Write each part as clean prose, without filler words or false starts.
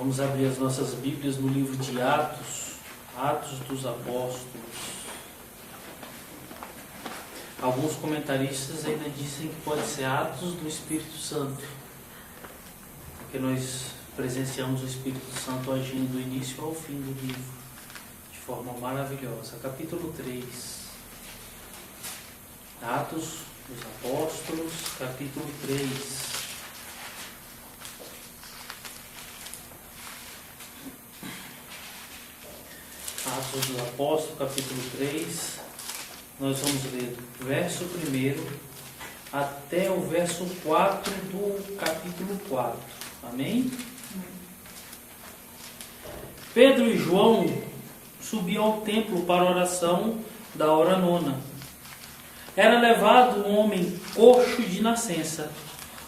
Vamos abrir as nossas Bíblias no livro de Atos, Atos dos Apóstolos. Alguns comentaristas ainda dizem que pode ser Atos do Espírito Santo, porque nós presenciamos o Espírito Santo agindo do início ao fim do livro, de forma maravilhosa. Capítulo 3, Atos dos Apóstolos, capítulo 3. Atos dos Apóstolos, capítulo 3, nós vamos ler do verso 1 até o verso 4 do capítulo 4. Amém? Pedro e João subiam ao templo para a oração da hora nona. Era levado um homem coxo de nascença,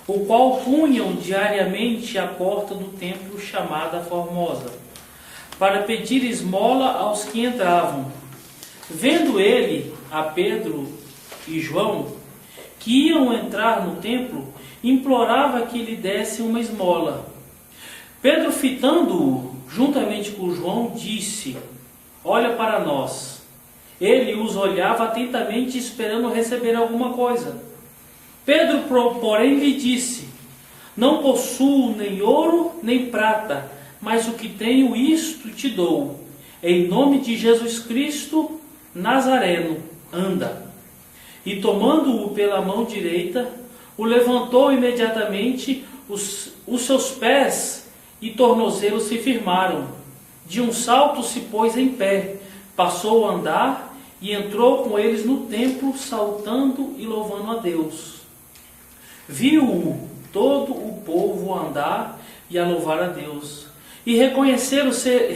o qual punham diariamente à porta do templo chamada Formosa, para pedir esmola aos que entravam. Vendo ele a Pedro e João, que iam entrar no templo, implorava que lhe desse uma esmola. Pedro, fitando-o juntamente com João, disse: olha para nós. Ele os olhava atentamente, esperando receber alguma coisa. Pedro, porém, lhe disse: não possuo nem ouro nem prata, mas o que tenho, isto te dou. Em nome de Jesus Cristo Nazareno, anda. E tomando-o pela mão direita, o levantou imediatamente, os seus pés e tornozelos se firmaram. De um salto se pôs em pé, passou a andar e entrou com eles no templo, saltando e louvando a Deus. Viu-o todo o povo andar e a louvar a Deus. E reconheceram ser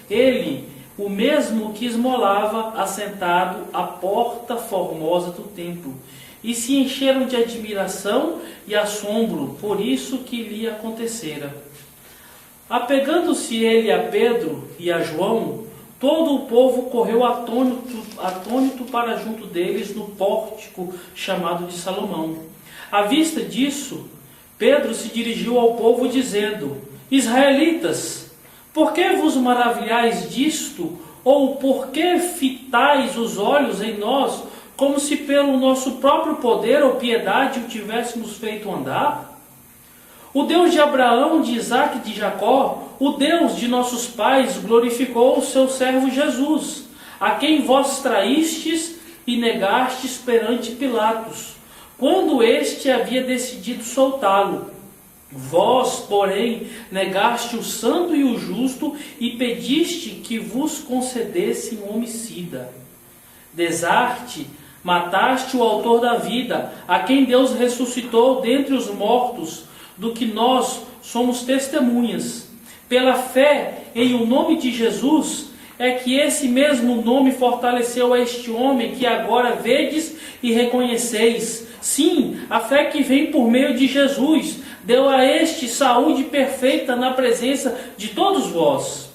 ele o mesmo que esmolava assentado à porta formosa do templo, e se encheram de admiração e assombro por isso que lhe acontecera. Apegando-se ele a Pedro e a João, todo o povo correu atônito para junto deles no pórtico chamado de Salomão. À vista disso, Pedro se dirigiu ao povo dizendo: Israelitas, por que vos maravilhais disto? Ou por que fitais os olhos em nós, como se pelo nosso próprio poder ou piedade o tivéssemos feito andar? O Deus de Abraão, de Isaque e de Jacó, o Deus de nossos pais, glorificou o seu servo Jesus, a quem vós traístes e negastes perante Pilatos, quando este havia decidido soltá-lo. Vós, porém, negaste o santo e o justo e pediste que vos concedesse um homicida. Desarte, mataste o autor da vida, a quem Deus ressuscitou dentre os mortos, do que nós somos testemunhas. Pela fé em o nome de Jesus, é que esse mesmo nome fortaleceu a este homem que agora vedes e reconheceis. Sim, a fé que vem por meio de Jesus deu a este saúde perfeita na presença de todos vós.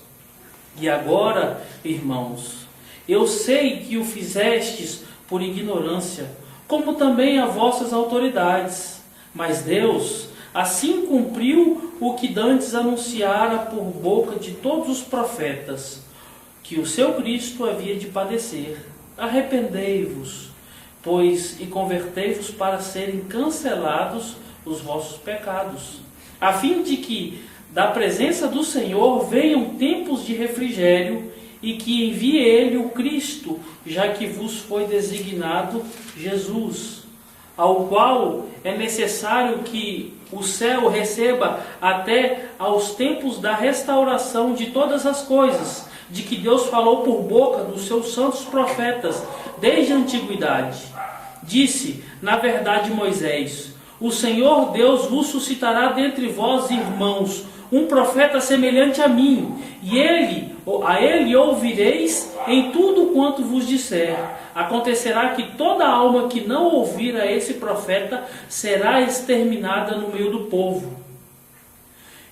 E agora, irmãos, eu sei que o fizestes por ignorância, como também a vossas autoridades. Mas Deus assim cumpriu o que dantes anunciara por boca de todos os profetas, que o seu Cristo havia de padecer. Arrependei-vos, pois, e convertei-vos para serem cancelados os vossos pecados, a fim de que da presença do Senhor venham tempos de refrigério, e que envie ele o Cristo, já que vos foi designado Jesus, ao qual é necessário que o céu receba até aos tempos da restauração de todas as coisas, de que Deus falou por boca dos seus santos profetas desde a antiguidade. Disse, na verdade, Moisés: o Senhor Deus vos suscitará dentre vós, irmãos, um profeta semelhante a mim, e a ele ouvireis em tudo quanto vos disser. Acontecerá que toda alma que não ouvir a esse profeta será exterminada no meio do povo.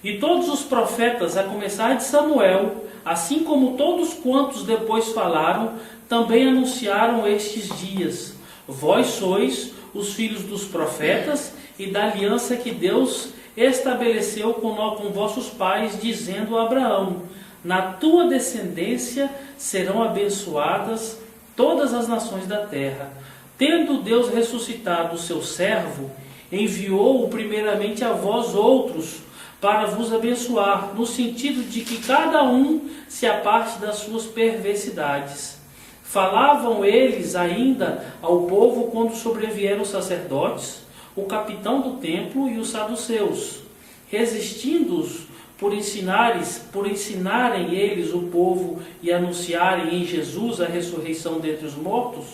E todos os profetas, a começar de Samuel, assim como todos quantos depois falaram, também anunciaram estes dias. Vós sois os filhos dos profetas e da aliança que Deus estabeleceu com vossos pais, dizendo a Abraão: na tua descendência serão abençoadas todas as nações da terra. Tendo Deus ressuscitado o seu servo, enviou-o primeiramente a vós outros, para vos abençoar, no sentido de que cada um se aparte das suas perversidades. Falavam eles ainda ao povo quando sobrevieram os sacerdotes, o capitão do templo e os saduceus, resistindo-os por ensinarem eles o povo e anunciarem em Jesus a ressurreição dentre os mortos,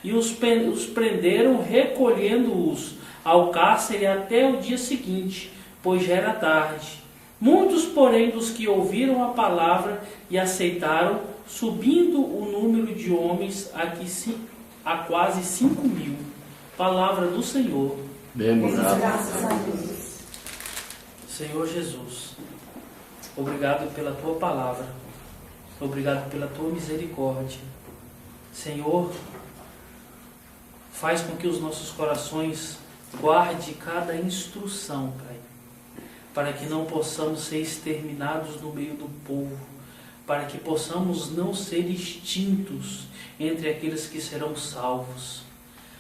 e os prenderam, recolhendo-os ao cárcere até o dia seguinte, pois já era tarde. Muitos, porém, dos que ouviram a palavra e aceitaram, subindo o número de homens a quase 5.000. Palavra do Senhor. Graças a Deus. Senhor Jesus, obrigado pela tua palavra, obrigado pela tua misericórdia. Senhor, faz com que os nossos corações guarde cada instrução, Pai, para que não possamos ser exterminados no meio do povo, para que possamos não ser extintos entre aqueles que serão salvos.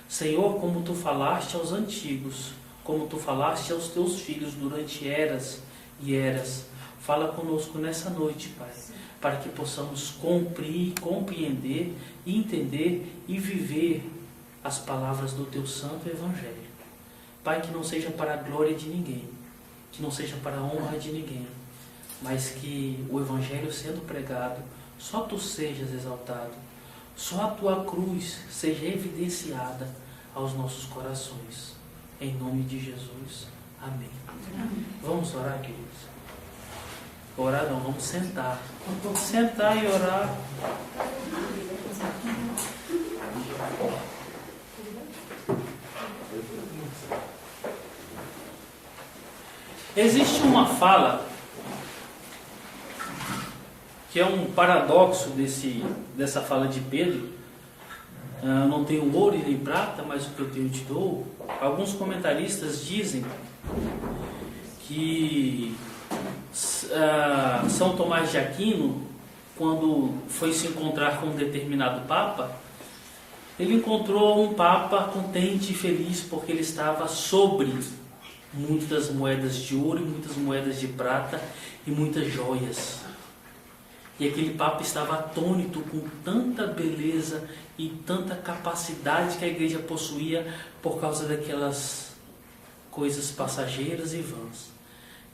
Senhor, como tu falaste aos antigos, como tu falaste aos teus filhos durante eras e eras, fala conosco nessa noite, Pai, para que possamos compreender, entender e viver as palavras do teu santo evangelho. Pai, que não seja para a glória de ninguém, que não seja para a honra de ninguém, mas que o evangelho sendo pregado, só tu sejas exaltado, só a tua cruz seja evidenciada aos nossos corações. Em nome de Jesus. Amém. Vamos orar, queridos? Orar não, vamos sentar. Sentar e orar. Existe uma fala que é um paradoxo dessa fala de Pedro. Não tenho ouro e nem prata, mas o que eu tenho te dou. Alguns comentaristas dizem que São Tomás de Aquino, quando foi se encontrar com um determinado papa, ele encontrou um papa contente e feliz porque ele estava sobre muitas moedas de ouro e muitas moedas de prata e muitas joias. E aquele papa estava atônito com tanta beleza e tanta capacidade que a igreja possuía por causa daquelas coisas passageiras e vãs.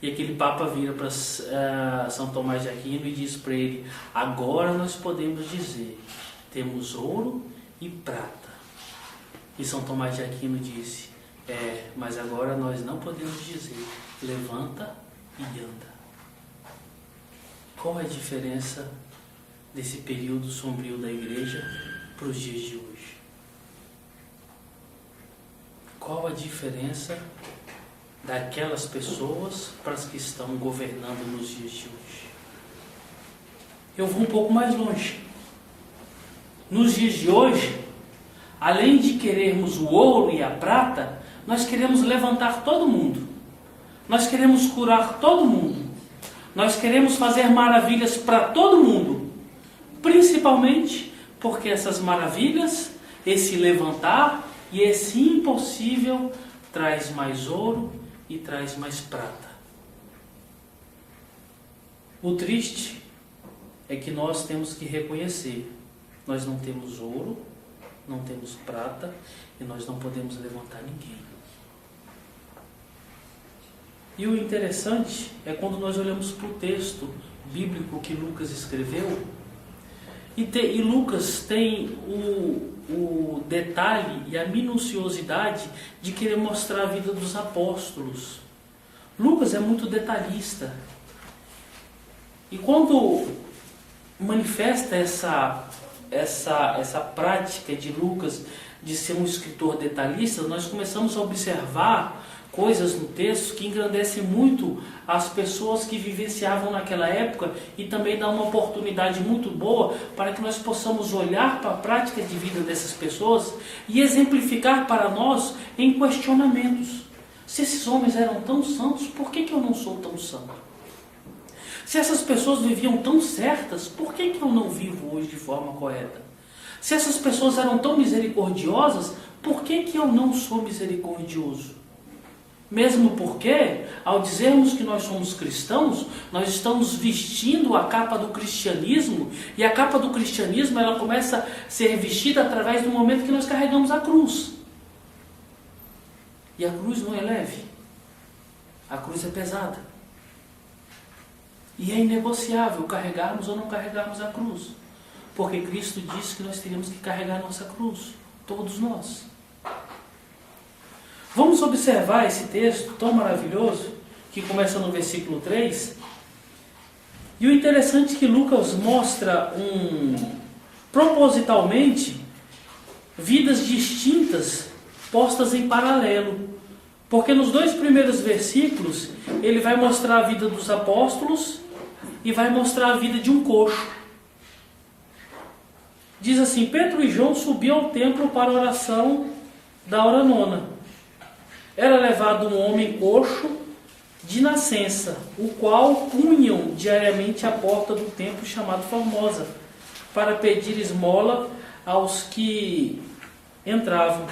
E aquele papa vira para São Tomás de Aquino e diz para ele: agora nós podemos dizer, temos ouro e prata. E São Tomás de Aquino disse: mas agora nós não podemos dizer, levanta e anda. Qual é a diferença desse período sombrio da igreja para os dias de hoje? Qual a diferença daquelas pessoas para as que estão governando nos dias de hoje? Eu vou um pouco mais longe. Nos dias de hoje, além de querermos o ouro e a prata, nós queremos levantar todo mundo. Nós queremos curar todo mundo. Nós queremos fazer maravilhas para todo mundo, principalmente porque essas maravilhas, esse levantar e esse impossível traz mais ouro e traz mais prata. O triste é que nós temos que reconhecer, nós não temos ouro, não temos prata e nós não podemos levantar ninguém. E o interessante é quando nós olhamos para o texto bíblico que Lucas escreveu, e Lucas tem o detalhe e a minuciosidade de querer mostrar a vida dos apóstolos. Lucas é muito detalhista. E quando manifesta essa prática de Lucas de ser um escritor detalhista, nós começamos a observar coisas no texto que engrandecem muito as pessoas que vivenciavam naquela época e também dá uma oportunidade muito boa para que nós possamos olhar para a prática de vida dessas pessoas e exemplificar para nós em questionamentos. Se esses homens eram tão santos, por que eu não sou tão santo? Se essas pessoas viviam tão certas, por que eu não vivo hoje de forma correta? Se essas pessoas eram tão misericordiosas, por que eu não sou misericordioso? Mesmo porque, ao dizermos que nós somos cristãos, nós estamos vestindo a capa do cristianismo, e a capa do cristianismo ela começa a ser vestida através do momento que nós carregamos a cruz. E a cruz não é leve, a cruz é pesada. E é inegociável carregarmos ou não carregarmos a cruz, porque Cristo disse que nós teríamos que carregar a nossa cruz, todos nós. Vamos observar esse texto tão maravilhoso, que começa no versículo 3. E o interessante é que Lucas mostra propositalmente vidas distintas postas em paralelo. Porque nos 2 primeiros versículos ele vai mostrar a vida dos apóstolos e vai mostrar a vida de um coxo. Diz assim: Pedro e João subiam ao templo para a oração da hora nona. Era levado um homem coxo de nascença, o qual punham diariamente à porta do templo chamado Formosa, para pedir esmola aos que entravam.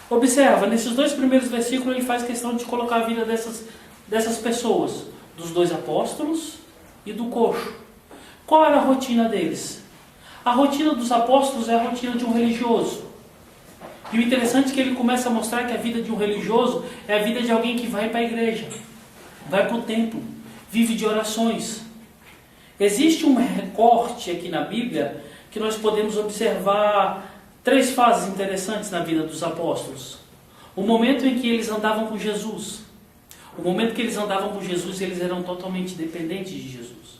Observa, nesses 2 primeiros versículos ele faz questão de colocar a vida dessas pessoas, dos 2 apóstolos e do coxo. Qual era a rotina deles? A rotina dos apóstolos é a rotina de um religioso. E o interessante é que ele começa a mostrar que a vida de um religioso é a vida de alguém que vai para a igreja, vai para o templo, vive de orações. Existe um recorte aqui na Bíblia que nós podemos observar 3 fases interessantes na vida dos apóstolos. O momento em que eles andavam com Jesus. O momento que eles andavam com Jesus, eles eram totalmente dependentes de Jesus.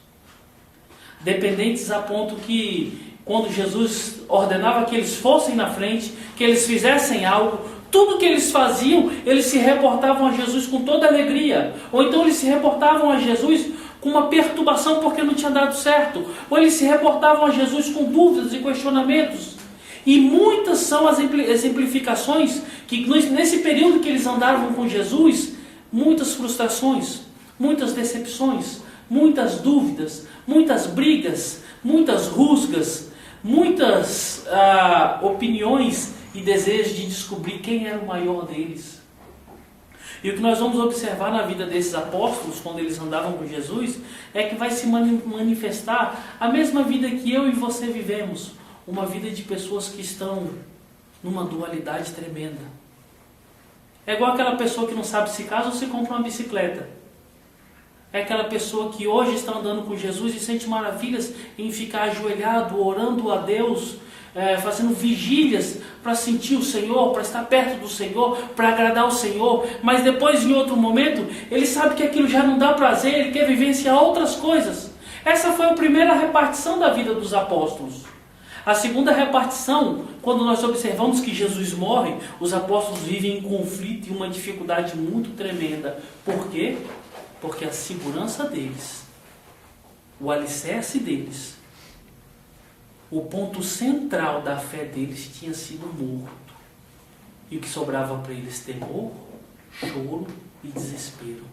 Dependentes a ponto que, quando Jesus ordenava que eles fossem na frente, que eles fizessem algo, tudo que eles faziam, eles se reportavam a Jesus com toda alegria. Ou então eles se reportavam a Jesus com uma perturbação porque não tinha dado certo. Ou eles se reportavam a Jesus com dúvidas e questionamentos. E muitas são as exemplificações que nesse período que eles andavam com Jesus, muitas frustrações, muitas decepções, muitas dúvidas, muitas brigas, muitas rusgas, muitas opiniões e desejos de descobrir quem era o maior deles. E o que nós vamos observar na vida desses apóstolos, quando eles andavam com Jesus, é que vai se manifestar a mesma vida que eu e você vivemos. Uma vida de pessoas que estão numa dualidade tremenda. É igual aquela pessoa que não sabe se casa ou se compra uma bicicleta. É aquela pessoa que hoje está andando com Jesus e sente maravilhas em ficar ajoelhado, orando a Deus, fazendo vigílias para sentir o Senhor, para estar perto do Senhor, para agradar o Senhor. Mas depois, em outro momento, ele sabe que aquilo já não dá prazer, ele quer vivenciar outras coisas. Essa foi a primeira repartição da vida dos apóstolos. A segunda repartição, quando nós observamos que Jesus morre, os apóstolos vivem em conflito e uma dificuldade muito tremenda. Por quê? Porque a segurança deles, o alicerce deles, o ponto central da fé deles tinha sido morto. E o que sobrava para eles? Temor, choro e desespero.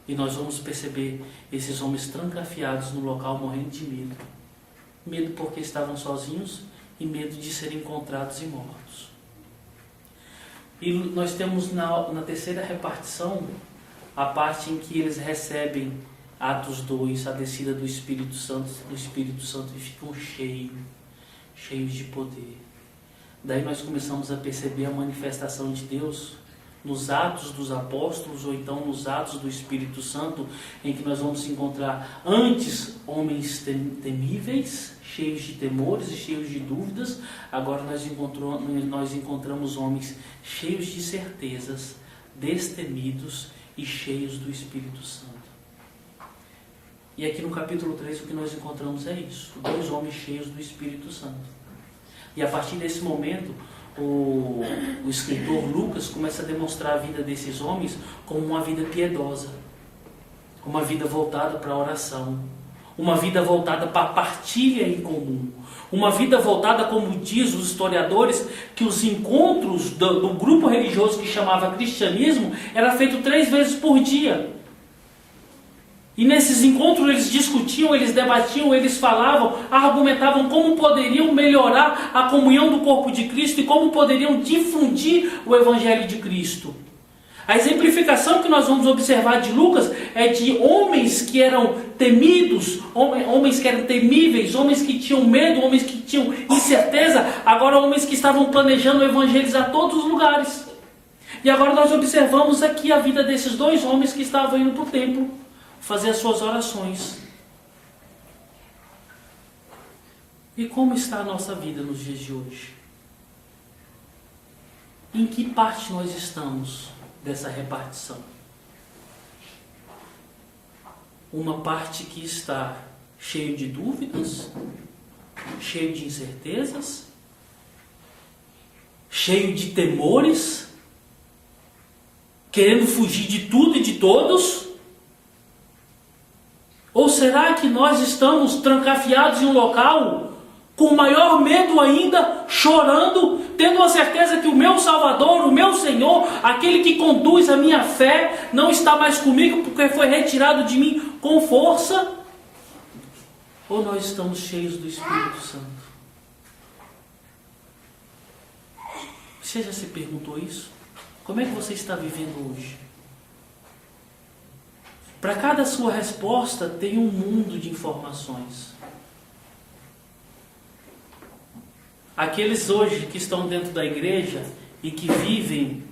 E nós vamos perceber esses homens trancafiados no local morrendo de medo. Medo porque estavam sozinhos e medo de serem encontrados e mortos. E nós temos na terceira repartição a parte em que eles recebem, Atos 2, a descida do Espírito Santo e ficam cheios de poder. Daí nós começamos a perceber a manifestação de Deus nos Atos dos Apóstolos, ou então nos Atos do Espírito Santo, em que nós vamos encontrar antes homens temíveis, cheios de temores e cheios de dúvidas. Agora nós encontramos homens cheios de certezas, destemidos e cheios do Espírito Santo. E aqui no capítulo 3 o que nós encontramos é isso: 2 homens cheios do Espírito Santo. E a partir desse momento o escritor Lucas começa a demonstrar a vida desses homens como uma vida piedosa, uma vida voltada para a oração, uma vida voltada para a partilha em comum, Uma vida voltada, como diz os historiadores, que os encontros do grupo religioso que chamava cristianismo era feito 3 vezes por dia. E nesses encontros eles discutiam, eles debatiam, eles falavam, argumentavam como poderiam melhorar a comunhão do corpo de Cristo e como poderiam difundir o Evangelho de Cristo. A exemplificação que nós vamos observar de Lucas é de homens que eram temidos, homens que eram temíveis, homens que tinham medo, homens que tinham incerteza, agora homens que estavam planejando evangelizar todos os lugares. E agora nós observamos aqui a vida desses 2 homens que estavam indo para o templo fazer as suas orações. E como está a nossa vida nos dias de hoje? Em que parte nós estamos dessa repartição? Uma parte que está cheio de dúvidas, cheio de incertezas, cheio de temores, querendo fugir de tudo e de todos? Ou será que nós estamos trancafiados em um local, com maior medo ainda, chorando, tendo a certeza que o meu Salvador, o meu Senhor, aquele que conduz a minha fé, não está mais comigo porque foi retirado de mim com força? Ou nós estamos cheios do Espírito Santo? Você já se perguntou isso? Como é que você está vivendo hoje? Para cada sua resposta tem um mundo de informações. Aqueles hoje que estão dentro da igreja e que vivem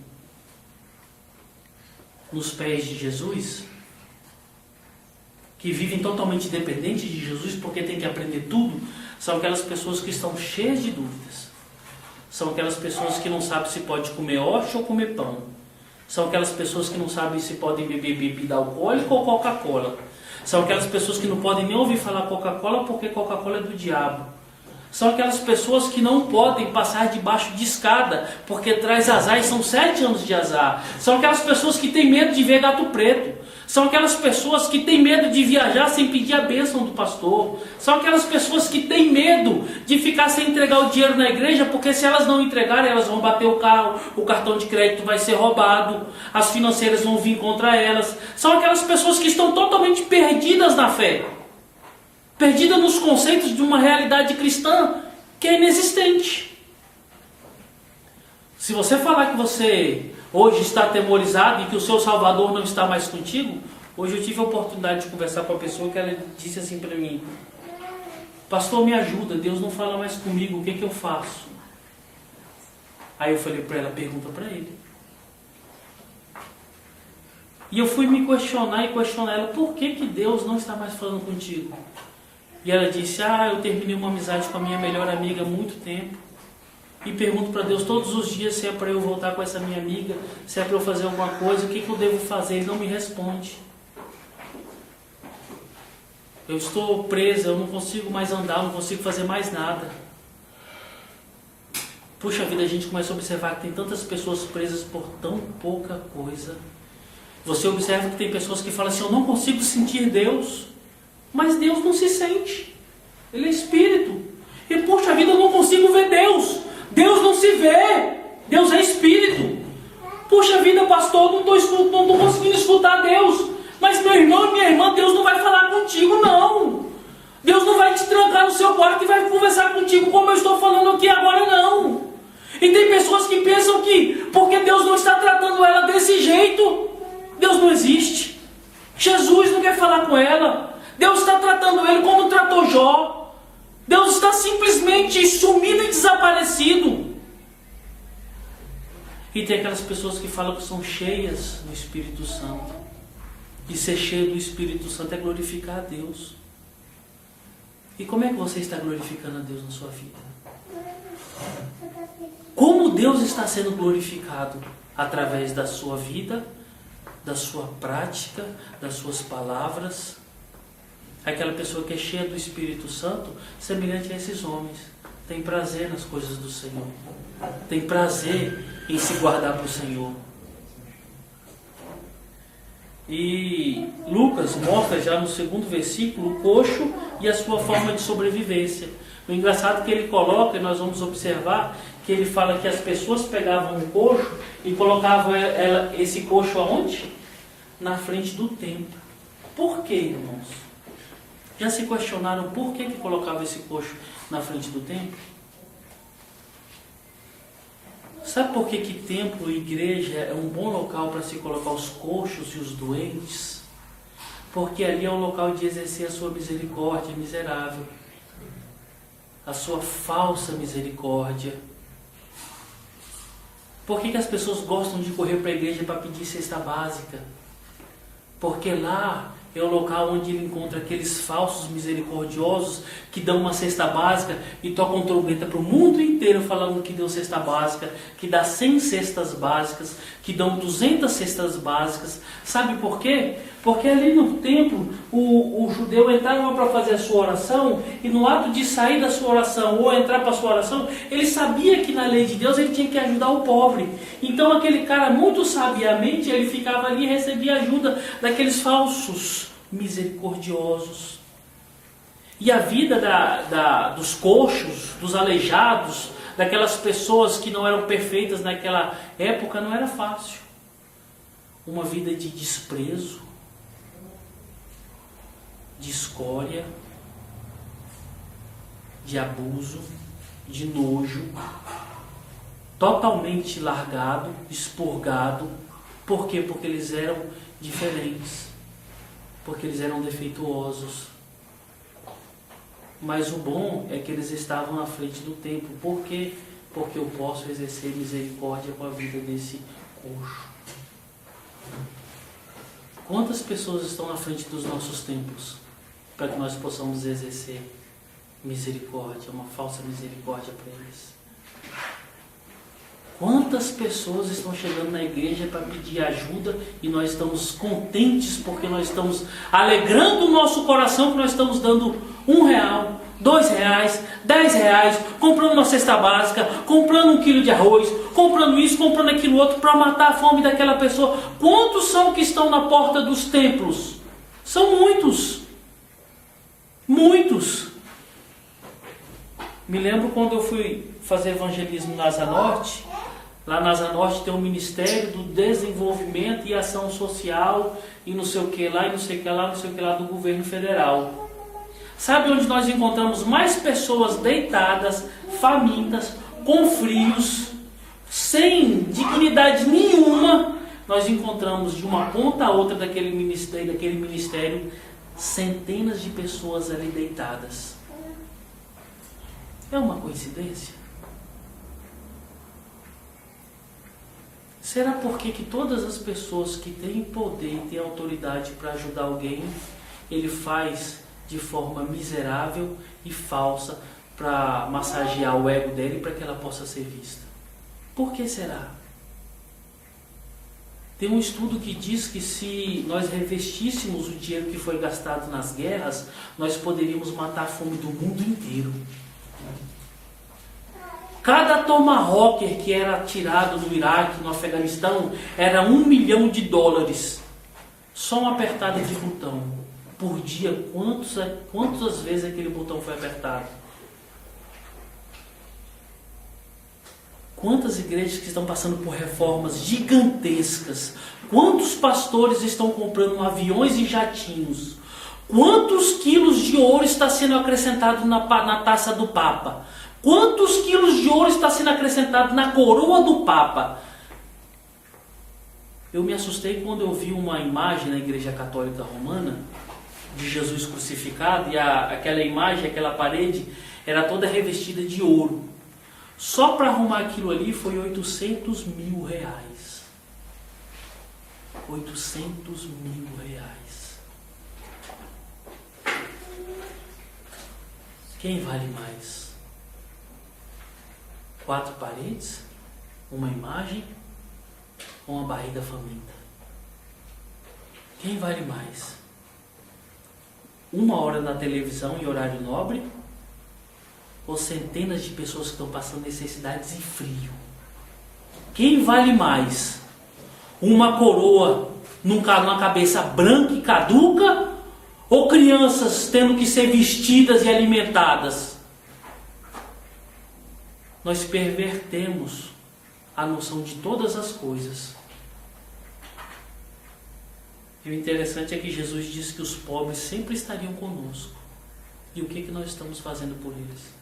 nos pés de Jesus, que vivem totalmente dependentes de Jesus porque tem que aprender tudo, são aquelas pessoas que estão cheias de dúvidas. São aquelas pessoas que não sabem se pode comer hoxa ou comer pão. São aquelas pessoas que não sabem se podem beber bebida alcoólica ou Coca-Cola. São aquelas pessoas que não podem nem ouvir falar Coca-Cola porque Coca-Cola é do diabo. São aquelas pessoas que não podem passar debaixo de escada porque traz azar e são 7 anos de azar. São aquelas pessoas que têm medo de ver gato preto. São aquelas pessoas que têm medo de viajar sem pedir a bênção do pastor. São aquelas pessoas que têm medo de ficar sem entregar o dinheiro na igreja, porque se elas não entregarem, elas vão bater o carro, o cartão de crédito vai ser roubado, as financeiras vão vir contra elas. São aquelas pessoas que estão totalmente perdidas na fé, perdidas nos conceitos de uma realidade cristã que é inexistente. Se você falar que você hoje está atemorizado e que o seu Salvador não está mais contigo, hoje eu tive a oportunidade de conversar com a pessoa que ela disse assim para mim: pastor, me ajuda, Deus não fala mais comigo, o que eu faço? Aí eu falei para ela: pergunta para ele. E eu fui me questionar ela: por que Deus não está mais falando contigo? E ela disse: eu terminei uma amizade com a minha melhor amiga há muito tempo e pergunto para Deus todos os dias se é para eu voltar com essa minha amiga, se é para eu fazer alguma coisa, o que eu devo fazer? Ele não me responde. Eu estou presa, eu não consigo mais andar, não consigo fazer mais nada. Puxa vida, a gente começa a observar que tem tantas pessoas presas por tão pouca coisa. Você observa que tem pessoas que falam assim: eu não consigo sentir Deus. Mas Deus não se sente. Ele é Espírito. E puxa vida, eu não consigo ver Deus. Deus não se vê. Deus é Espírito. Puxa vida, pastor, não estou conseguindo escutar Deus. Mas meu irmão e minha irmã, Deus não vai falar contigo, não. Deus não vai te trancar no seu quarto e vai conversar contigo como eu estou falando aqui agora, não. E tem pessoas que pensam que porque Deus não está tratando ela desse jeito, Deus não existe. Jesus não quer falar com ela. Deus está tratando ele como tratou Jó. Deus está simplesmente sumido e desaparecido. E tem aquelas pessoas que falam que são cheias do Espírito Santo. E ser cheio do Espírito Santo é glorificar a Deus. E como é que você está glorificando a Deus na sua vida? Como Deus está sendo glorificado? Através da sua vida, da sua prática, das suas palavras. Aquela pessoa que é cheia do Espírito Santo, semelhante a esses homens, tem prazer nas coisas do Senhor, tem prazer em se guardar para o Senhor. E Lucas mostra já no 2º versículo o coxo e a sua forma de sobrevivência. O engraçado é que ele coloca, e nós vamos observar, que ele fala que as pessoas pegavam um coxo e colocavam esse coxo aonde? Na frente do templo. Por quê, irmãos? Já se questionaram por que colocava esse coxo na frente do templo? Sabe por que templo e igreja é um bom local para se colocar os coxos e os doentes? Porque ali é um local de exercer a sua misericórdia miserável, a sua falsa misericórdia. Por que as pessoas gostam de correr para a igreja para pedir cesta básica? Porque lá é o local onde ele encontra aqueles falsos misericordiosos que dão uma cesta básica e tocam trombeta para o mundo inteiro falando que deu cesta básica, que dá 100 cestas básicas, que dão 200 cestas básicas. Sabe por quê? Porque ali no templo o judeu entrava para fazer a sua oração e no ato de sair da sua oração ou entrar para a sua oração, ele sabia que na lei de Deus ele tinha que ajudar o pobre. Então aquele cara muito sabiamente ele ficava ali e recebia ajuda daqueles falsos misericordiosos. E a vida dos coxos, dos aleijados, daquelas pessoas que não eram perfeitas naquela época não era fácil. Uma vida de desprezo, de escória, de abuso, de nojo, totalmente largado, expurgado. Por quê? Porque eles eram diferentes, porque eles eram defeituosos. Mas o bom é que eles estavam na frente do templo. Por quê? Porque eu posso exercer misericórdia com a vida desse coxo. Quantas pessoas estão na frente dos nossos templos para que nós possamos exercer misericórdia, uma falsa misericórdia para eles? Quantas pessoas estão chegando na igreja para pedir ajuda e nós estamos contentes porque nós estamos alegrando o nosso coração que nós estamos dando R$1, R$2, R$10, comprando uma cesta básica, comprando 1 quilo de arroz, comprando isso, comprando aquilo outro para matar a fome daquela pessoa. Quantos são que estão na porta dos templos? São muitos. Muitos. Me lembro quando eu fui fazer evangelismo na Asa Norte. Lá na Asa Norte tem um Ministério do Desenvolvimento e Ação Social e não sei o que lá, e não sei o que lá, não sei o que lá do governo federal. Sabe onde nós encontramos mais pessoas deitadas, famintas, com frios, sem dignidade nenhuma? Nós encontramos de uma ponta a outra daquele ministério centenas de pessoas ali deitadas. É uma coincidência? Será porque que todas as pessoas que têm poder e têm autoridade para ajudar alguém, ele faz de forma miserável e falsa para massagear o ego dele para que ela possa ser vista? Por que será? Tem um estudo que diz que se nós revestíssemos o dinheiro que foi gastado nas guerras, nós poderíamos matar a fome do mundo inteiro. Cada tomahawker que era atirado no Iraque, no Afeganistão, era $1 milhão. Só uma apertada de botão. Por dia, quantas vezes aquele botão foi apertado? Quantas igrejas que estão passando por reformas gigantescas? Quantos pastores estão comprando aviões e jatinhos? Quantos quilos de ouro está sendo acrescentado na taça do Papa? Quantos quilos de ouro está sendo acrescentado na coroa do Papa? Eu me assustei quando eu vi uma imagem na Igreja Católica Romana de Jesus crucificado, e aquela imagem, aquela parede, era toda revestida de ouro. Só para arrumar aquilo ali foi R$800 mil. R$800 mil. Quem vale mais? 4 paredes, uma imagem ou uma barriga faminta? Quem vale mais? 1 hora na televisão em horário nobre ou centenas de pessoas que estão passando necessidades e frio? Quem vale mais? Uma coroa numa cabeça branca e caduca ou crianças tendo que ser vestidas e alimentadas? nós pervertemos a noção de todas as coisas. E o interessante é que Jesus disse que os pobres sempre estariam conosco. E o que nós estamos fazendo por eles?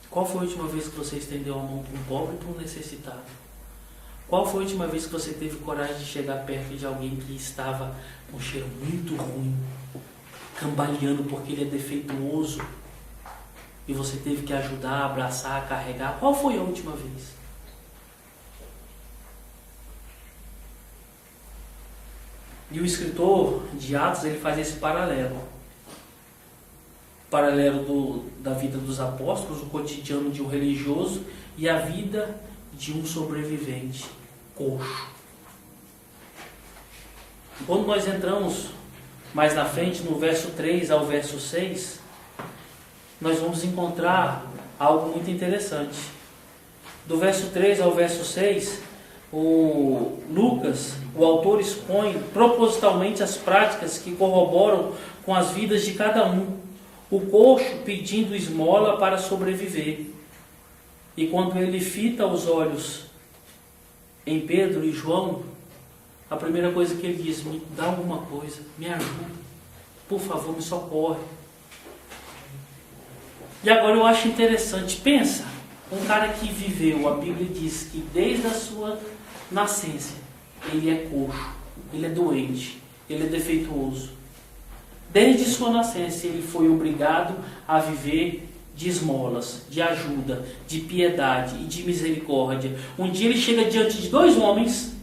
Qual foi a última vez que você estendeu a mão para um pobre e para um necessitado? Qual foi a última vez que você teve coragem de chegar perto de alguém que estava com um cheiro muito ruim, cambaleando porque ele é defeituoso, e você teve que ajudar, abraçar, carregar? Qual foi a última vez? E o escritor de Atos, ele faz esse paralelo. Da vida dos apóstolos, o cotidiano de um religioso e a vida de um sobrevivente, coxo. Quando nós entramos mais na frente, no verso 3 ao verso 6, nós vamos encontrar algo muito interessante. Do verso 3 ao verso 6, o Lucas, o autor, expõe propositalmente as práticas que corroboram com as vidas de cada um. O coxo pedindo esmola para sobreviver. E quando ele fita os olhos em Pedro e João, a primeira coisa que ele diz: me dá alguma coisa, me ajuda, por favor, me socorre. E agora eu acho interessante, pensa, um cara que viveu, a Bíblia diz que desde a sua nascença, ele é coxo, ele é doente, ele é defeituoso. Desde sua nascença ele foi obrigado a viver de esmolas, de ajuda, de piedade e de misericórdia. Um dia ele chega diante de dois homens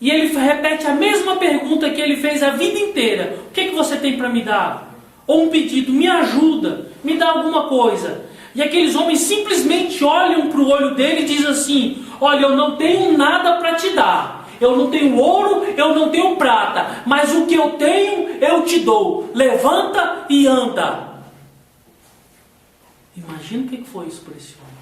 e ele repete a mesma pergunta que ele fez a vida inteira: o que você tem para me dar? Ou um pedido: me ajuda, me dá alguma coisa. E aqueles homens simplesmente olham para o olho dele e dizem assim: olha, eu não tenho nada para te dar. Eu não tenho ouro, eu não tenho prata, mas o que eu tenho eu te dou. Levanta e anda. Imagina o que foi isso para esse homem.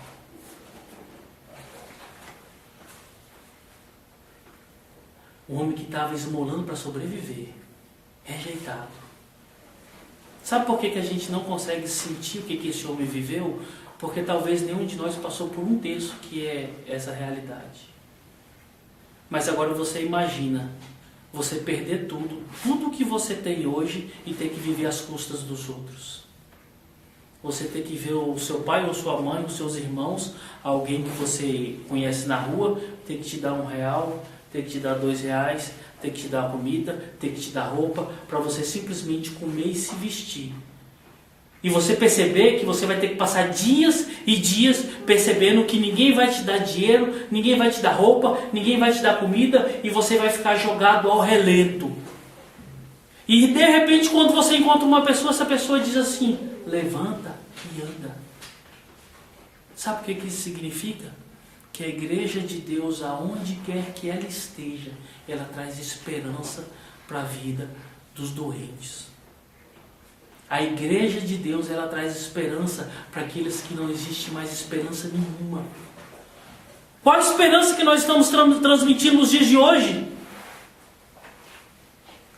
Um homem que estava esmolando para sobreviver, rejeitado. Sabe por que a gente não consegue sentir o que esse homem viveu? Porque talvez nenhum de nós passou por um terço que é essa realidade. Mas agora você imagina você perder tudo que você tem hoje e ter que viver às custas dos outros. Você ter que ver o seu pai ou sua mãe, os seus irmãos, alguém que você conhece na rua, ter que te dar R$1, ter que te dar R$2, ter que te dar comida, ter que te dar roupa, para você simplesmente comer e se vestir. E você perceber que você vai ter que passar dias e dias percebendo que ninguém vai te dar dinheiro, ninguém vai te dar roupa, ninguém vai te dar comida, e você vai ficar jogado ao relento. E de repente, quando você encontra uma pessoa, essa pessoa diz assim: levanta e anda. Sabe o que isso significa? Que a igreja de Deus, aonde quer que ela esteja, ela traz esperança para a vida dos doentes. A igreja de Deus, ela traz esperança para aqueles que não existe mais esperança nenhuma. Qual a esperança que nós estamos transmitindo nos dias de hoje?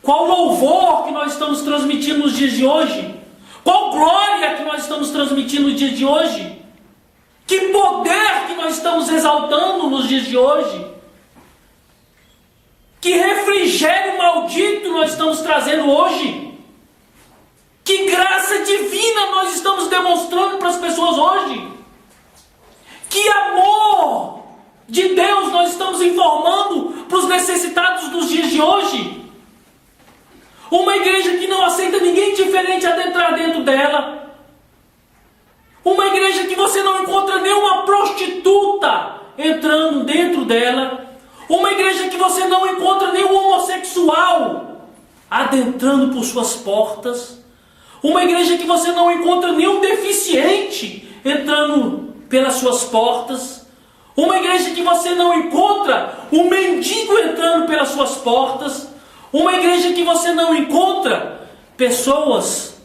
Qual louvor que nós estamos transmitindo nos dias de hoje? Qual glória que nós estamos transmitindo nos dias de hoje? Que poder que nós estamos exaltando nos dias de hoje? Que refrigério maldito nós estamos trazendo hoje? Que graça divina nós estamos demonstrando para as pessoas hoje? Que amor de Deus nós estamos informando para os necessitados dos dias de hoje? Uma igreja que não aceita ninguém diferente adentrar dentro dela. Uma igreja que você não encontra nenhuma prostituta entrando dentro dela. Uma igreja que você não encontra nenhum homossexual adentrando por suas portas. Uma igreja que você não encontra nenhum deficiente entrando pelas suas portas. Uma igreja que você não encontra um mendigo entrando pelas suas portas. Uma igreja que você não encontra pessoas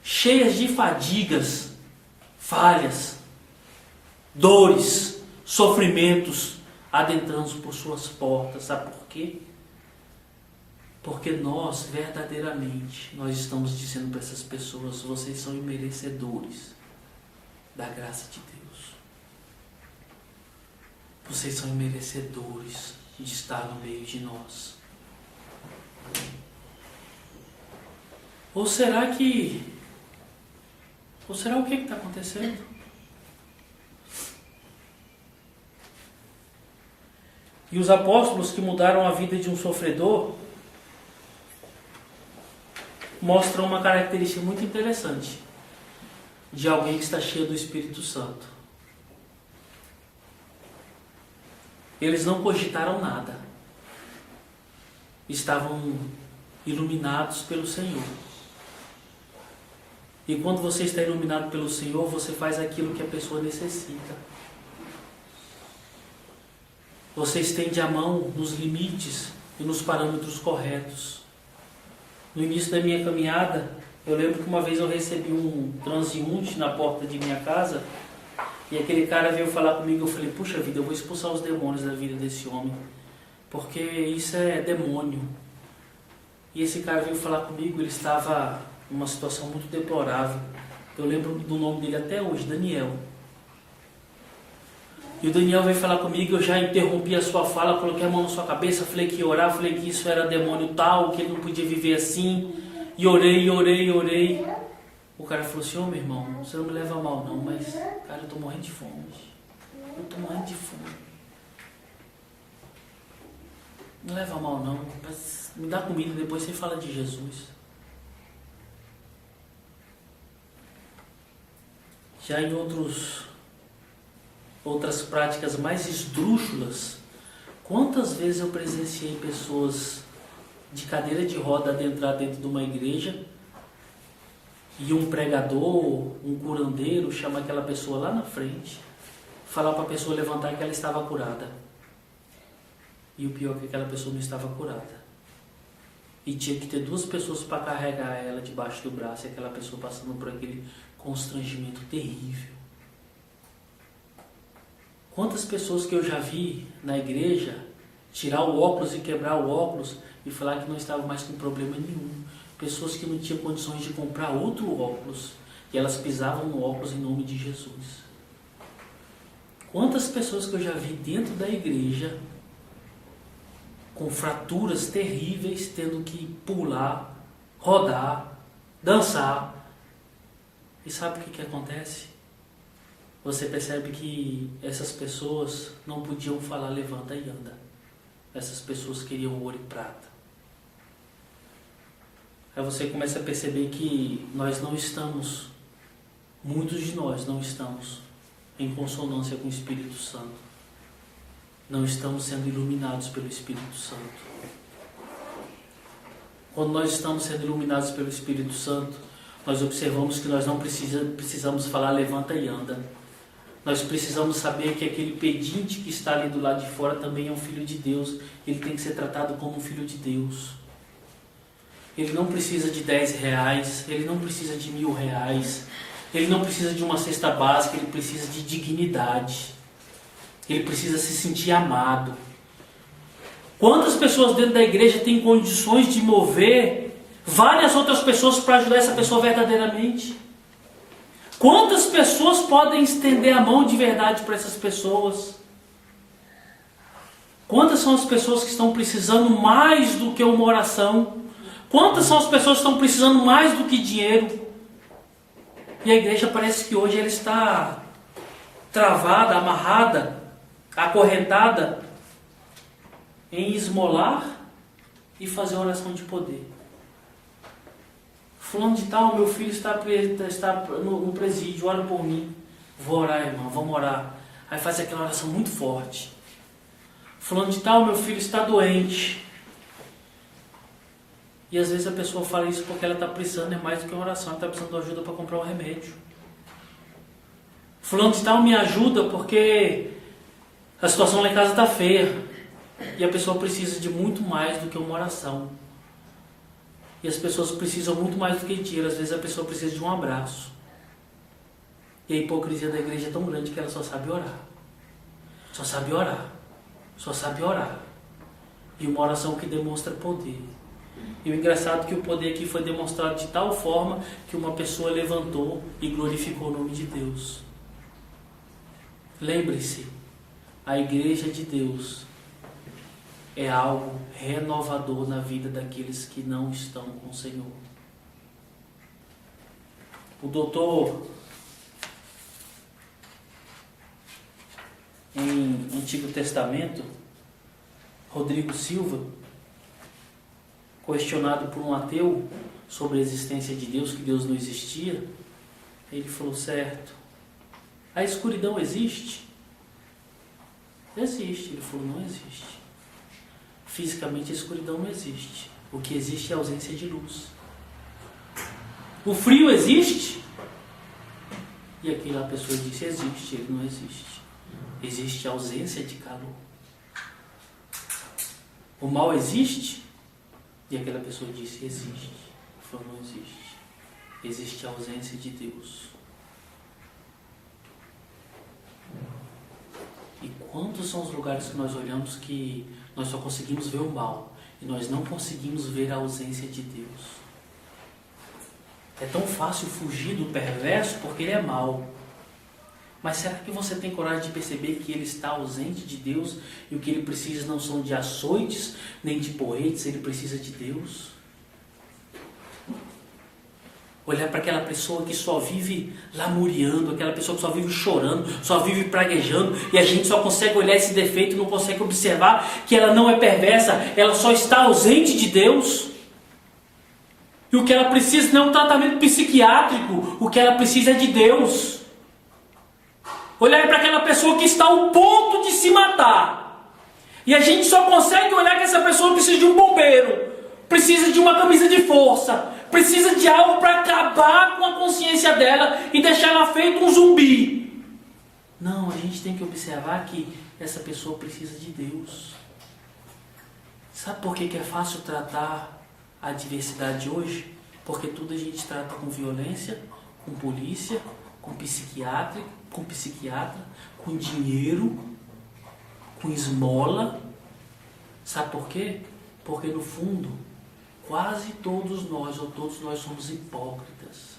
cheias de fadigas, falhas, dores, sofrimentos adentrando por suas portas. Sabe por quê? Porque nós, verdadeiramente, nós estamos dizendo para essas pessoas: vocês são imerecedores da graça de Deus. Vocês são merecedores de estar no meio de nós. Ou será o que está acontecendo? E os apóstolos que mudaram a vida de um sofredor mostram uma característica muito interessante de alguém que está cheio do Espírito Santo. Eles não cogitaram nada. Estavam iluminados pelo Senhor. E quando você está iluminado pelo Senhor, você faz aquilo que a pessoa necessita. Você estende a mão nos limites e nos parâmetros corretos. No início da minha caminhada, eu lembro que uma vez eu recebi um transeunte na porta de minha casa, e aquele cara veio falar comigo. Eu falei, puxa vida, eu vou expulsar os demônios da vida desse homem, porque isso é demônio. E esse cara veio falar comigo, ele estava numa situação muito deplorável. Eu lembro do nome dele até hoje, Daniel. E o Daniel veio falar comigo, eu já interrompi a sua fala, coloquei a mão na sua cabeça, falei que ia orar, falei que isso era demônio tal, que ele não podia viver assim, e orei. O cara falou assim, meu irmão, você não me leva a mal não, mas, cara, eu tô morrendo de fome. Eu tô morrendo de fome. Não leva a mal não, mas me dá comida, depois você fala de Jesus. Já em outras práticas mais esdrúxulas, quantas vezes eu presenciei pessoas de cadeira de roda adentrar dentro de uma igreja e um pregador, um curandeiro, chama aquela pessoa lá na frente, falar para a pessoa levantar que ela estava curada. E o pior é que aquela pessoa não estava curada. E tinha que ter 2 pessoas para carregar ela debaixo do braço, e aquela pessoa passando por aquele constrangimento terrível. Quantas pessoas que eu já vi na igreja tirar o óculos e quebrar o óculos e falar que não estava mais com problema nenhum. Pessoas que não tinham condições de comprar outro óculos e elas pisavam no óculos em nome de Jesus. Quantas pessoas que eu já vi dentro da igreja com fraturas terríveis, tendo que pular, rodar, dançar. E sabe o que acontece? Você percebe que essas pessoas não podiam falar levanta e anda. Essas pessoas queriam ouro e prata. Aí você começa a perceber que nós não estamos, muitos de nós não estamos em consonância com o Espírito Santo. Não estamos sendo iluminados pelo Espírito Santo. Quando nós estamos sendo iluminados pelo Espírito Santo, nós observamos que nós não precisamos falar levanta e anda. Nós precisamos saber que aquele pedinte que está ali do lado de fora também é um filho de Deus. Ele tem que ser tratado como um filho de Deus. Ele não precisa de 10 reais, ele não precisa de 1.000 reais, ele não precisa de uma cesta básica, ele precisa de dignidade. Ele precisa se sentir amado. Quantas pessoas dentro da igreja têm condições de mover várias outras pessoas para ajudar essa pessoa verdadeiramente? Quantas pessoas podem estender a mão de verdade para essas pessoas? Quantas são as pessoas que estão precisando mais do que uma oração? Quantas são as pessoas que estão precisando mais do que dinheiro? E a igreja parece que hoje ela está travada, amarrada, acorrentada em esmolar e fazer oração de poder. Fulano de tal, meu filho está no presídio, ora por mim. Vou orar, irmão, vamos orar. Aí faz aquela oração muito forte. Fulano de tal, meu filho está doente. E às vezes a pessoa fala isso porque ela está precisando, é mais do que uma oração, ela está precisando de ajuda para comprar um remédio. Fulano de tal me ajuda porque a situação lá em casa está feia. E a pessoa precisa de muito mais do que uma oração. E as pessoas precisam muito mais do que dinheiro. Às vezes a pessoa precisa de um abraço. E a hipocrisia da igreja é tão grande que ela só sabe orar. Só sabe orar. Só sabe orar. E uma oração que demonstra poder. E o engraçado é que o poder aqui foi demonstrado de tal forma que uma pessoa levantou e glorificou o nome de Deus. Lembre-se, a igreja de Deus é algo renovador na vida daqueles que não estão com o Senhor. O doutor, em Antigo Testamento, Rodrigo Silva, questionado por um ateu sobre a existência de Deus, que Deus não existia, ele falou: certo, a escuridão existe? Existe. Ele falou: não existe. Fisicamente a escuridão não existe. O que existe é a ausência de luz. O frio existe? E aquela pessoa disse: existe. Ele: não existe. Existe a ausência de calor. O mal existe? E aquela pessoa disse: existe. Ele falou: não existe. Existe a ausência de Deus. E quantos são os lugares que nós olhamos que nós só conseguimos ver o mal e nós não conseguimos ver a ausência de Deus? É tão fácil fugir do perverso porque ele é mau. Mas será que você tem coragem de perceber que ele está ausente de Deus e o que ele precisa não são de açoites nem de porretes, ele precisa de Deus? Olhar para aquela pessoa que só vive lamuriando, aquela pessoa que só vive chorando, só vive praguejando, e a gente só consegue olhar esse defeito, não consegue observar que ela não é perversa, ela só está ausente de Deus. E o que ela precisa não é um tratamento psiquiátrico, o que ela precisa é de Deus. Olhar para aquela pessoa que está ao ponto de se matar, e a gente só consegue olhar que essa pessoa precisa de um bombeiro, precisa de uma camisa de força, precisa de algo para acabar com a consciência dela e deixar ela feito um zumbi. Não, a gente tem que observar que essa pessoa precisa de Deus. Sabe por que é fácil tratar a diversidade hoje? Porque tudo a gente trata com violência, com polícia, com psiquiatra, com dinheiro, com esmola. Sabe por quê? Porque no fundo, quase todos nós somos hipócritas.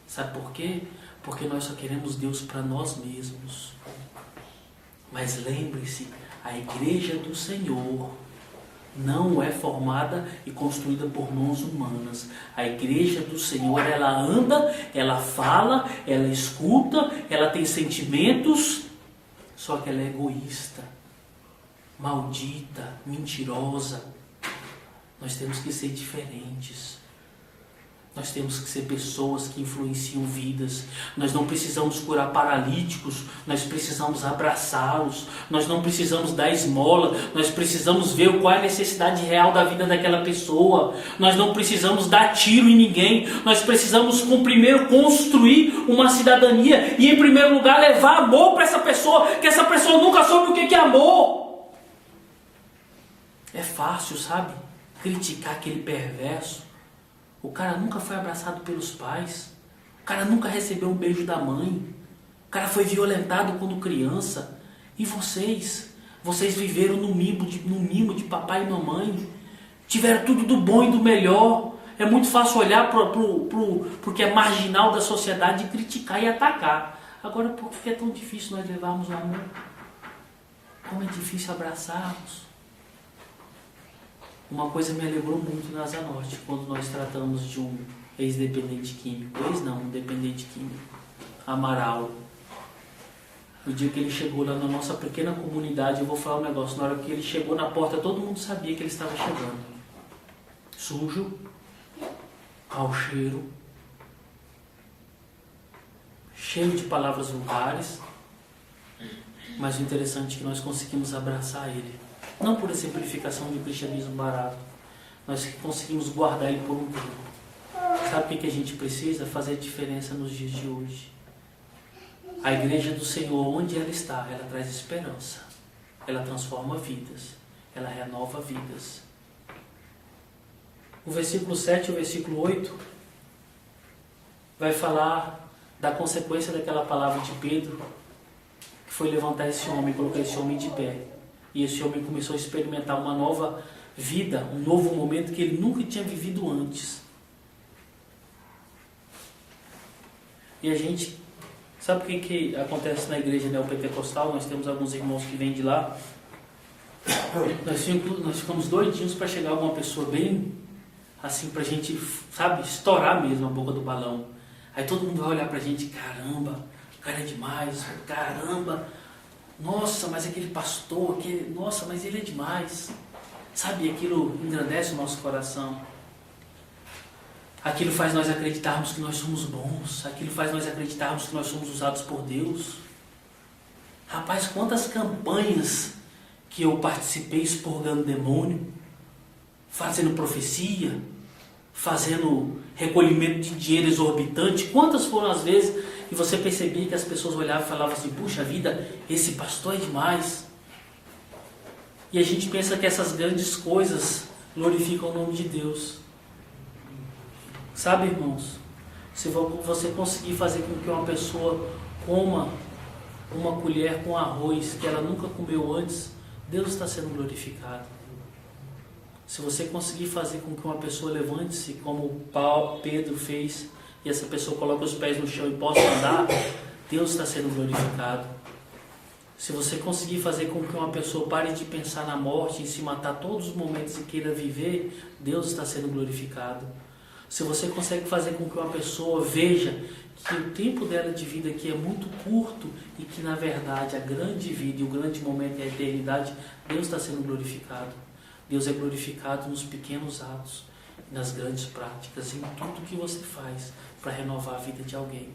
Sabe por quê? Porque nós só queremos Deus para nós mesmos. Mas lembre-se, a igreja do Senhor não é formada e construída por mãos humanas. A igreja do Senhor, ela anda, ela fala, ela escuta, ela tem sentimentos, só que ela é egoísta, maldita, mentirosa. Nós temos que ser diferentes. Nós temos que ser pessoas que influenciam vidas. Nós não precisamos curar paralíticos, nós precisamos abraçá-los. Nós não precisamos dar esmola, nós precisamos ver qual é a necessidade real da vida daquela pessoa. Nós não precisamos dar tiro em ninguém. Nós precisamos primeiro construir uma cidadania e, em primeiro lugar, levar amor para essa pessoa, que essa pessoa nunca soube o que é amor. É fácil, sabe? Criticar aquele perverso. O cara nunca foi abraçado pelos pais. O cara nunca recebeu um beijo da mãe. O cara foi violentado quando criança. E vocês? Vocês viveram no mimo de papai e mamãe. Tiveram tudo do bom e do melhor. É muito fácil olhar pro que é marginal da sociedade e criticar e atacar. Agora, por que é tão difícil nós levarmos o amor? Como é difícil abraçarmos? Uma coisa me alegrou muito na Asa Norte, quando nós tratamos de um ex-dependente químico. Um dependente químico. Amaral. No dia que ele chegou lá na nossa pequena comunidade, eu vou falar um negócio. Na hora que ele chegou na porta, todo mundo sabia que ele estava chegando. Sujo, mau cheiro, cheio de palavras vulgares. Mas o interessante é que nós conseguimos abraçar ele. Não por exemplificação de um cristianismo barato. Nós conseguimos guardar ele por um tempo. Sabe o que a gente precisa? Fazer diferença nos dias de hoje. A igreja do Senhor, onde ela está, ela traz esperança. Ela transforma vidas. Ela renova vidas. O versículo 7 e o versículo 8 vai falar da consequência daquela palavra de Pedro, que foi levantar esse homem, colocar esse homem de pé. E esse homem começou a experimentar uma nova vida, um novo momento que ele nunca tinha vivido antes. E a gente Sabe o que acontece na igreja neopentecostal? Nós temos alguns irmãos que vêm de lá. Nós ficamos doidinhos para chegar alguma pessoa bem assim, pra gente, sabe, estourar mesmo a boca do balão. Aí todo mundo vai olhar pra gente, caramba, o cara é demais, caramba, nossa, mas aquele pastor, nossa, mas ele é demais. Sabe, aquilo engrandece o nosso coração. Aquilo faz nós acreditarmos que nós somos bons. Aquilo faz nós acreditarmos que nós somos usados por Deus. Rapaz, quantas campanhas que eu participei expurgando demônio, fazendo profecia, fazendo recolhimento de dinheiro exorbitante. Quantas foram as vezes que você percebia que as pessoas olhavam e falavam assim, puxa vida, esse pastor é demais. E a gente pensa que essas grandes coisas glorificam o nome de Deus. Sabe, irmãos, se você conseguir fazer com que uma pessoa coma uma colher com arroz que ela nunca comeu antes, Deus está sendo glorificado. Se você conseguir fazer com que uma pessoa levante-se, como Pedro fez, e essa pessoa coloca os pés no chão e possa andar, Deus está sendo glorificado. Se você conseguir fazer com que uma pessoa pare de pensar na morte e se matar todos os momentos e queira viver, Deus está sendo glorificado. Se você consegue fazer com que uma pessoa veja que o tempo dela de vida aqui é muito curto e que na verdade a grande vida e o grande momento é a eternidade, Deus está sendo glorificado. Deus é glorificado nos pequenos atos, nas grandes práticas, em tudo que você faz para renovar a vida de alguém.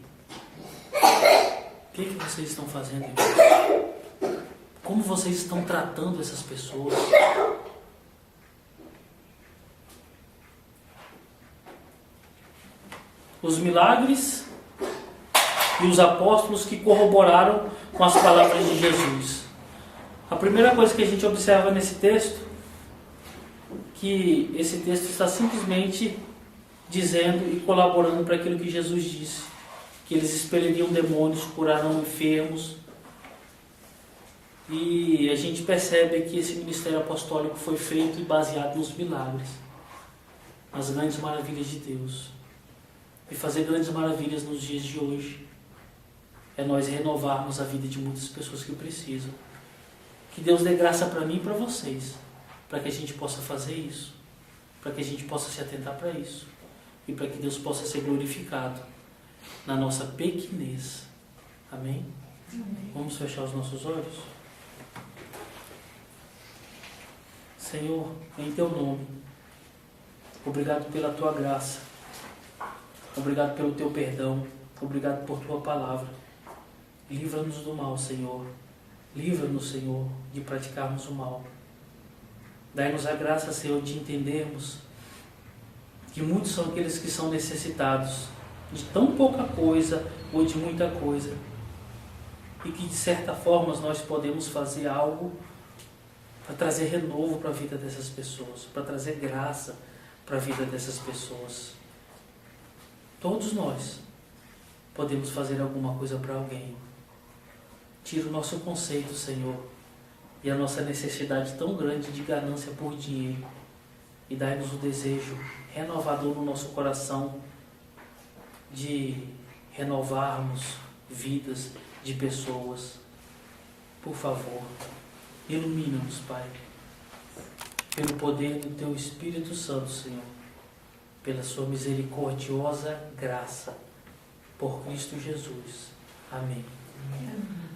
O que vocês estão fazendo, irmãos? Como vocês estão tratando essas pessoas? Os milagres e os apóstolos que corroboraram com as palavras de Jesus. A primeira coisa que a gente observa nesse texto, que esse texto está simplesmente dizendo e colaborando para aquilo que Jesus disse, que eles expeliriam demônios, curarão enfermos. E a gente percebe que esse ministério apostólico foi feito e baseado nos milagres, nas grandes maravilhas de Deus. E fazer grandes maravilhas nos dias de hoje é nós renovarmos a vida de muitas pessoas que precisam. Que Deus dê graça para mim e para vocês, para que a gente possa fazer isso, para que a gente possa se atentar para isso e para que Deus possa ser glorificado na nossa pequenez. Amém? Amém. Vamos fechar os nossos olhos? Senhor, em Teu nome, obrigado pela Tua graça, obrigado pelo Teu perdão, obrigado por Tua palavra. Livra-nos do mal, Senhor. Livra-nos, Senhor, de praticarmos o mal. Dai-nos a graça, Senhor, de entendermos que muitos são aqueles que são necessitados de tão pouca coisa ou de muita coisa. E que, de certa forma, nós podemos fazer algo para trazer renovo para a vida dessas pessoas, para trazer graça para a vida dessas pessoas. Todos nós podemos fazer alguma coisa para alguém. Tira o nosso conceito, Senhor, e a nossa necessidade tão grande de ganância por dinheiro, e dai-nos o desejo renovador no nosso coração de renovarmos vidas de pessoas. Por favor, ilumina-nos, Pai, pelo poder do Teu Espírito Santo, Senhor, pela Sua misericordiosa graça, por Cristo Jesus. Amém. Amém.